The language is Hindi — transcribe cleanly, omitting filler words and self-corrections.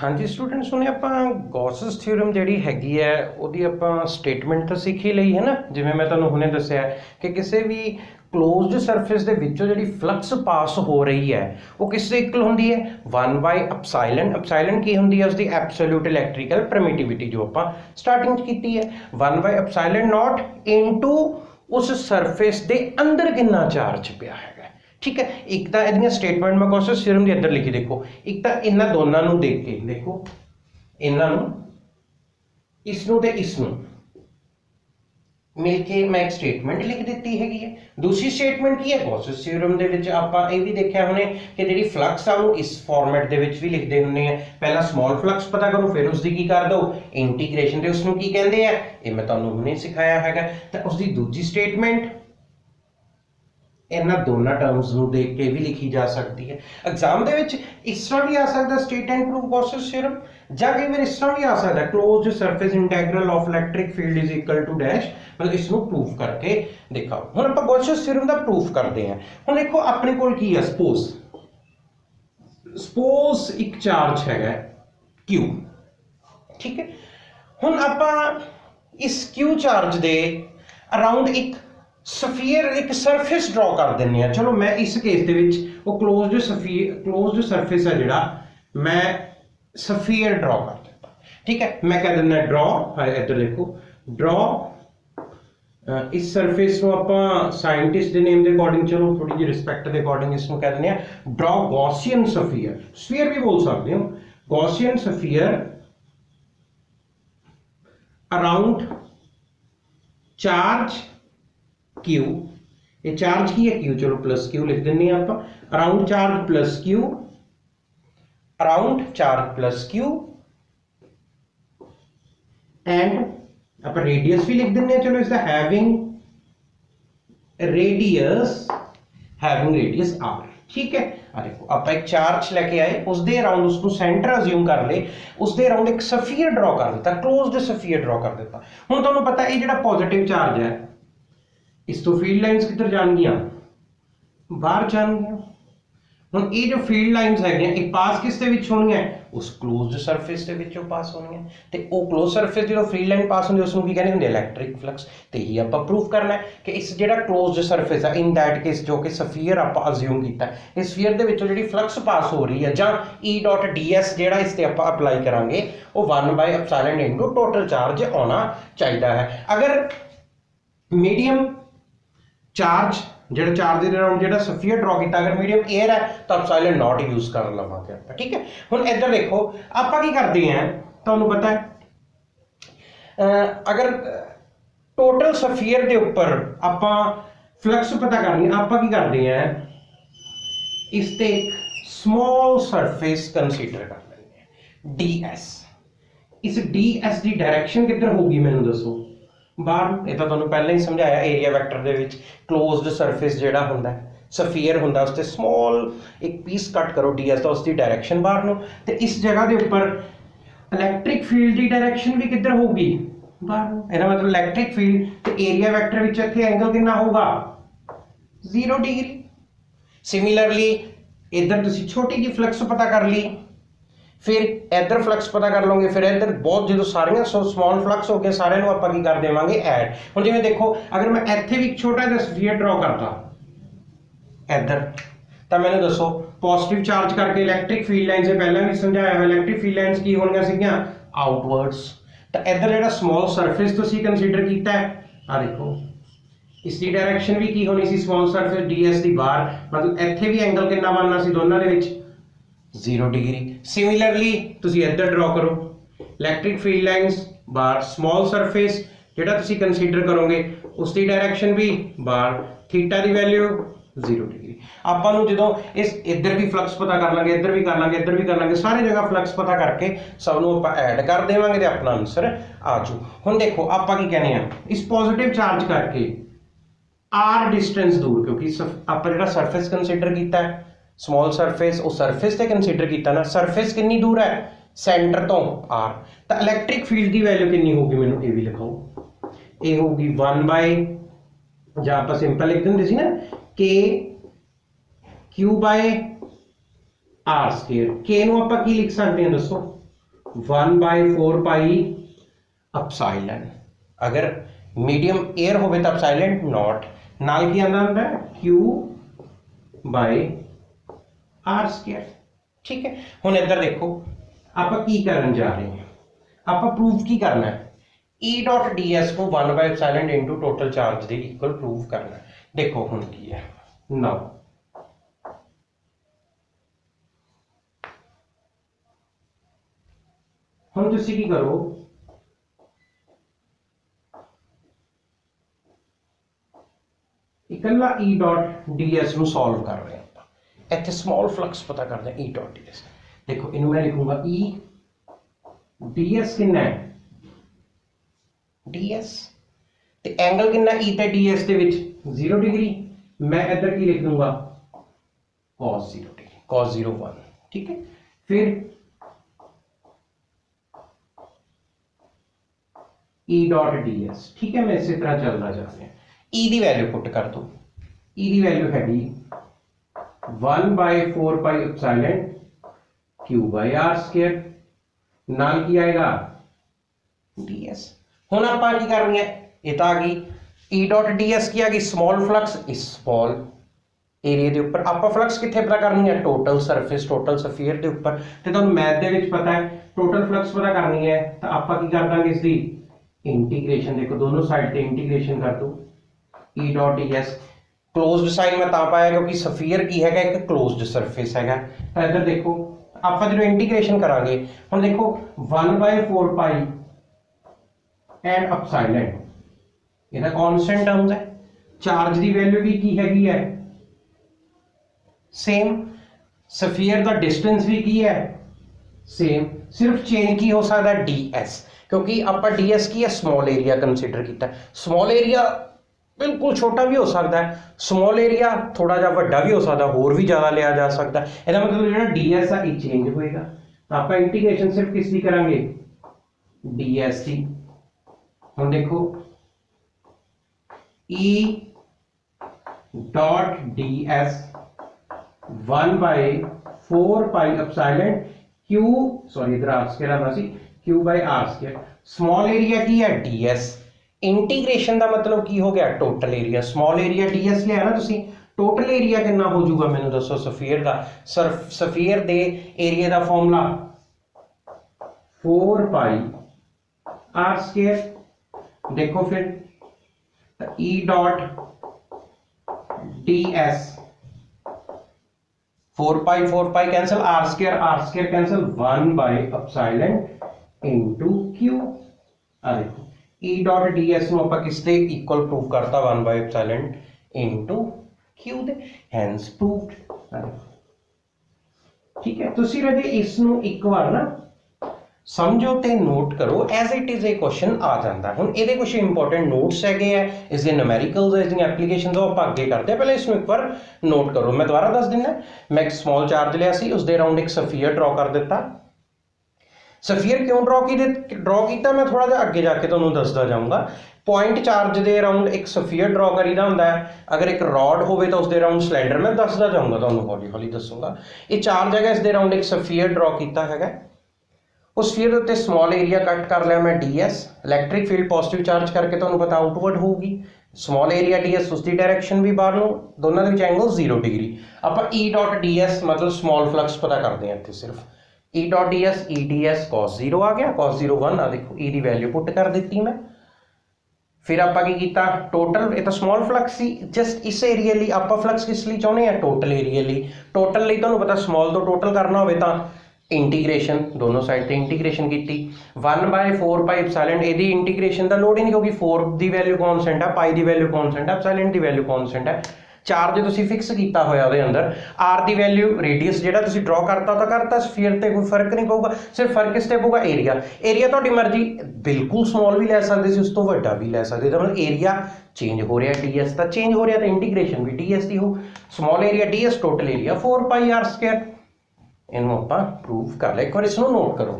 हाँ जी स्टूडेंट्स, हुणे आपां गॉसेस थ्योरम जिहड़ी हैगी है ਉਹਦੀ ਆਪਾਂ ਸਟੇਟਮੈਂਟ ਤਾਂ ਸਿੱਖ ਹੀ ਲਈ ਹੈ ਨਾ। ਜਿਵੇਂ ਮੈਂ ਤੁਹਾਨੂੰ ਹੁਣੇ ਦੱਸਿਆ ਕਿ ਕਿਸੇ ਵੀ ਕਲੋਜ਼ਡ ਸਰਫੇਸ ਦੇ ਵਿੱਚੋਂ ਜਿਹੜੀ ਫਲਕਸ ਪਾਸ ਹੋ ਰਹੀ ਹੈ ਉਹ ਕਿਸ ਦੇ ਇਕੁਅਲ ਹੁੰਦੀ ਹੈ 1/ε। ਐਪਸਾਈਲਨ ਕੀ ਹੁੰਦੀ ਹੈ? ਉਸਦੀ ਐਬਸੋਲੂਟ ਇਲੈਕਟ੍ਰੀਕਲ ਪਰਮਿਟਿਵਿਟੀ ਜੋ ਆਪਾਂ ਸਟਾਰਟਿੰਗ 'ਚ ਕੀਤੀ ਹੈ 1/ε ਇਨਟੂ उस सरफेस के अंदर कितना चार्ज पिया है। ठीक है, एक तो यदि स्टेटमेंट मैं गॉसेस थ्योरम के अंदर लिखी देखो, एक तो इन्हों दोनों को देख के देखो, इन्हों इसनों ते इसनों मिल के मैं एक स्टेटमेंट लिख दी है। दूसरी स्टेटमेंट की है गॉसेस थ्योरम दे विच आपां ये भी देखा होने कि जिहड़ी फ्लक्स आ वो इस फॉर्मेट दे विच भी लिखते हुंदे हैं। पहला स्मॉल फ्लक्स पता करो, फिर उसकी की कर दो इंटीग्रेशन, ते उसनूं की कहंदे आ ये मैं तुहानूं हुणे सिखाया हैगा। तो उसकी दूजी स्टेटमेंट इन्हां दोनों टर्म्स नूं देख के भी लिखी जा सकती है। एग्जाम दे विच इस तरह भी आ सकता state and proof Gauss's theorem, जां कई बार इस तरह भी आ सकता closed surface integral of electric field is equal to dash, मतलब इसनूं प्रूफ करके दिखाओ। हुण आपां गॉसेस थ्योरम दा प्रूफ करते हैं। हुण देखो अपने कोल की है, सपोज एक चार्ज हैगा Q, ठीक है। हुण आपां इस Q चार्ज दे अराउंड एक सफीयर एक सरफेस ड्रॉ कर देने। चलो मैं इस केस दे विच वो क्लोज्ड सरफेस है जिहड़ा मैं सफीयर ड्रॉ कर देता, ठीक है। मैं कह दिंदा ड्रॉ, इधर देखो ड्रॉ इस सरफेस को आपां साइंटिस्ट के नेम के अकॉर्डिंग चलो थोड़ी जी रिस्पैक्ट के अकॉर्डिंग इसको कह दिंदे आ ड्रॉ गॉसियन सफीयर, स्फीयर भी बोल सकते हो, गॉसियन सफीयर अराउंड चार्ज Q, ये चार्ज की है Q, चलो प्लस Q लिख देंगे आप, around charge plus Q, around charge plus Q and आप रेडियस भी लिख देंगे। चलो इसका हैविंग रेडियस R, ठीक है। देखो आप एक चार्ज लेके आए, उस दे अराउंड उसको सेंटर अज्यूम कर ले, उस दे अराउंड एक सफीयर ड्रॉ कर देता, क्लोज्ड सफीयर ड्रॉ कर देता। हुण तुहानूं पता है ये जिहड़ा पॉजिटिव चार्ज है इस तो फील्ड लाइन्स किधर जाएंगियां, बाहर जाएंगियां। हुण ये जो फील्ड लाइन्स है ये पास किस दे विच होणगियां, उस क्लोज्ड सरफेस दे विचों पास होणगियां। ते वो क्लोज सरफेस जो फील्ड लाइन पास होंदी उसनूं की कहंदे हुंदे इलैक्ट्रिक फ्लक्स। ते ही आपां प्रूफ करना है कि इस जिहड़ा क्लोज्ड सरफेस है इन दैट केस जो कि सफीयर आपां अज्यूम कीता है, इस स्फीयर दे विचों जिहड़ी फ्लक्स पास हो रही है जां E.ds जिहड़ा इस ते आपां अप्लाई करांगे वो 1/ε इनटू टोटल चार्ज आना चाहिदा है। अगर मीडियम चार्ज जो चार्ज के अराउंड जो सफीयर ड्रॉ किया अगर मीडियम एयर है तो एप्सिलॉन नॉट यूज कर लवांगे, ठीक है। हुण इधर देखो आप की करते हैं, तुहानूं पता है अगर टोटल सफीयर के उपर आपां फ्लक्स पता करनी, आप की करते हैं इस ते एक स्मॉल सरफेस कंसीडर कर लेंगे DS। इस DS की डायरेक्शन किधर होगी मैनूं दसो, बाहर। ये तो तुहानूं पहले ही समझाया एरिया वैक्टर दे विच क्लोज्ड सरफेस जिहड़ा हुंदा सफीयर हुंदा उसते स्मॉल एक पीस कट करो DS तो उसकी डायरेक्शन बाहर नूं, ते इस जगह के उपर इलैक्ट्रिक फील्ड की डायरेक्शन भी किधर होगी, बाहर। इसदा मतलब इलैक्ट्रिक फील्ड ते एरिया वैक्टर विच इत्थे एंगल कितना होगा 0 डिग्री। सिमिलरली इधर तुसीं छोटी जी फ्लक्स पता कर ली, फिर इधर फ्लक्स पता कर लोगे, फिर इधर बहुत जो सारियां स्मॉल फ्लक्स हो गए सारे आप कर देवांगे ऐड। हुण जिवें देखो अगर मैं इत्थे भी छोटा जिहा स्फीयर ड्रॉ करता इधर, तो मैंने दसो पॉजिटिव चार्ज करके इलैक्ट्रिक फील्ड लाइन से पहले भी समझाया है इलैक्ट्रिक फील्ड लाइन्स की होणगियां सीगियां आउटवर्ड्स। तो इधर जिहड़ा स्मॉल सरफेस तुसीं कंसीडर कीता है आ देखो इसकी डायरेक्शन भी की होनी सी स्मॉल सरफेस DS दी बाहर, मतलब इत्थे भी एंगल कितना बनना सी दोनों दे विच 0 डिग्री। सिमिलरली तुसीं इधर ड्रॉ करो इलैक्ट्रिक फील्ड लाइन्स बाहर, स्मॉल सरफेस जिहड़ा तुसीं कंसीडर करोगे उसकी डायरेक्शन भी बाहर, थीटा की वैल्यू 0 डिग्री। आपां नूं जदों इस इधर भी फ्लक्स पता कर लांगे, इधर भी कर लांगे, इधर भी कर लांगे, सारी जगह फ्लक्स पता करके सब नूं आपां ऐड कर देवांगे ते अपना आंसर आ जाऊ। हुण देखो आपां की कहने आ इस पॉजिटिव चार्ज करके R डिस्टेंस दूर, क्योंकि आपां जिहड़ा सरफेस कंसीडर कीता है स्मॉल सरफेस वो सरफेस से कंसीडर किया ना, सरफेस कितनी दूर है सेंटर तो R, तो इलैक्ट्रिक फील्ड की वैल्यू कितनी होगी मैनूं ये भी लिखाओ, ये होगी 1 जां आपां सिंपल लिख दिंदे सी ना K Q/R²। K नूं आपां की लिख सकते हैं दसो, 1/4 पाई एप्सिलॉन। अगर मीडियम एयर होवे तो एप्सिलॉन नॉट नाल की आंदा हुंदा Q बाय आर स्क्वायर। ठीक है, हुण इधर देखो आप की करन जा रहे हैं, आप प्रूव की करना है E डॉट डी एस को 1/एप्सिलॉन इनटू टोटल चार्ज के इक्वल प्रूव करना है। देखो हुण की है नाउ हम तुसी की करो इकल्ला E डॉट डी एस ਨੂੰ सॉल्व कर रहे हैं आप इत्थे स्मॉल फ्लक्स पता करते हैं E डॉट डी एस। देखो इनू मैं लिखूंगा E डी एस कितना है डी एस ते एंगल कितना E ते डी एस दे विच 0 डिग्री। मैं इधर की लिख दूंगा cos 0 डिग्री cos 0 1। ठीक है, फिर E डॉट डी एस। ठीक है, मैं इसी तरह चलना जा रहा हूं। E की वैल्यू पुट कर दो, E की वैल्यू हैगी 1/4 pi epsilon Q by R square नाल की आएगा ds। हुण आपां की करनी है ये तो आ गई E डॉट ds की आ गई स्मॉल फ्लक्स इस स्मॉल एरिया के ऊपर। आपां फ्लक्स कित्थे पता करनी है टोटल सरफेस टोटल स्फीयर के ऊपर। ते तुहानूं मैथ दे विच पता है टोटल फ्लक्स पता करनी है तो आपां की कर दांगे इसकी इंटीग्रेशन। देखो दोनों साइड ते इंटीग्रेशन कर दो E dot D S closed sign मैं ता पाया क्योंकि स्फीयर की हैगा एक क्लोज्ड सरफेस हैगा। तो इधर देखो आप जो इंटीग्रेशन करांगे हम देखो 1/4 पाई एंड एप्सिलॉन ये कांस्टेंट टर्म्स है। चार्ज की वैल्यू भी की हैगी है सेम, स्फीयर का डिस्टेंस भी की है सेम, सिर्फ चेंज की हो सकता है ds क्योंकि आप ds की है स्मॉल एरिया कंसीडर किया। स्मॉल एरिया बिल्कुल छोटा भी हो सकता है, स्मॉल एरिया थोड़ा जा वड्डा भी हो सकता है, होर भी ज़्यादा लिया जा सकता है। इसका मतलब जो ds है ये चेंज होएगा तो आप इंटीग्रेशन सिर्फ किसकी करांगे ds की। हम देखो E dot ds 1/4 pi epsilon Q sorry इधर आर स्क्वायर आना सी Q by R square. Small area की है ds, इंटीग्रेशन का मतलब की हो गया total area. Small area ds लिया ना तुसी, टोटल एरिया कितना हो जाऊगा मैंने दसो स्फीयर का। स्फीयर दे एरिया का फॉर्मूला 4 पाई आर स्क्वायर। देखो फिर E dot ds 4 pi cancel R square cancel 1/एप्सिलॉन इनटू Q। आ देखो E डॉट ds ਨੂੰ ਆਪਾਂ ਕਿਸ ਤੇ ਇਕੁਅਲ ਪ੍ਰੂਵ ਕਰਤਾ 1/एप्सिलॉन इनटू Q ਦੇ ਹੈਂਸ ਪ੍ਰੂਵਡ। ठीक है, ਤੁਸੀਂ ਰਜੇ ਇਸ ਨੂੰ ਇੱਕ ਵਾਰ ਨਾ समझो ते नोट करो as it is a question आ जाता है। हुण ਇਹਦੇ कुछ इंपॉर्टेंट नोट्स है इस दे न्यूमेरिकल्स इस दी एप्लीकेशन तो आप आगे करते हैं। पहले इसमें एक बार नोट करो, मैं दोबारा दस दिना। मैं एक स्मॉल चार्ज लिया सी, उस दे अराउंड एक स्फीयर ड्रॉ कर दिता। स्फीयर क्यों ड्रॉ किया मैं थोड़ा जिहा अगे जाके तुहानूं दसदा जाऊंगा। पॉइंट चार्ज के अराउंड एक स्फीयर ड्रॉ करीदा हुंदा है, अगर एक रॉड होवे तो उसके अराउंड सिलेंडर मैं दसदा जाऊंगा तुहानूं हौली हौली दसूंगा। ये चार्ज है इस दे अराउंड एक स्फीयर ड्रॉ किया है। उस स्फीयर उत्ते स्मॉल एरिया कट कर लिया मैं ds, electric field positive charge करके तुहानूं पता आउटवर्ड होगी। स्मॉल एरिया ds उसकी डायरेक्शन भी बाहर नूं, दोनों के एंगल 0 डिग्री। आपां E डॉट ds मतलब स्मॉल फ्लक्स पता करते हैं इत्थे सिर्फ E dot ds E ds cos 0 आ गया cos 0 1। आ देखो E की वैल्यू पुट कर दी मैं। फिर आपां की कीता टोटल, ये तो स्मॉल फ्लक्स सी जस्ट इस एरिया लिए आपां फ्लक्स किस लिए चाहुंदे आ टोटल एरिया लिए। टोटल लिए तुहानूं पता स्मॉल तो टोटल करना होवे तां इंटीग्रेशन दोनों साइड से इंटीग्रेशन की 1/4 पाई एप्सिलॉन। यदि इंटीग्रेशन का लोड ही नहीं क्योंकि 4 की वैल्यू कॉन्स्टेंट है, पाई की वैल्यू कॉन्स्टेंट है, एप्सिलॉन की वैल्यू कॉन्स्टेंट है। चार्ज तुसी फिक्स किया होया उहदे अंदर, आर की वैल्यू रेडियस जिहड़ा तुसी ड्रॉ करता तो करता, स्फीयर ते कोई फर्क नहीं पऊगा, सिर्फ फर्क किस ते पऊगा एरिया। एरिया तुहाडी मर्जी बिल्कुल स्मॉल भी लै सकदे सी, उस तो वड्डा भी लै सकदे। मतलब एरिया चेंज हो रहा ds का चेंज हो रहा तो इंटीग्रेशन भी ds की हो। Small area ds total area 4 pi R square. इनू आपां प्रूव कर लिया। एक बार इसनूं नोट करो।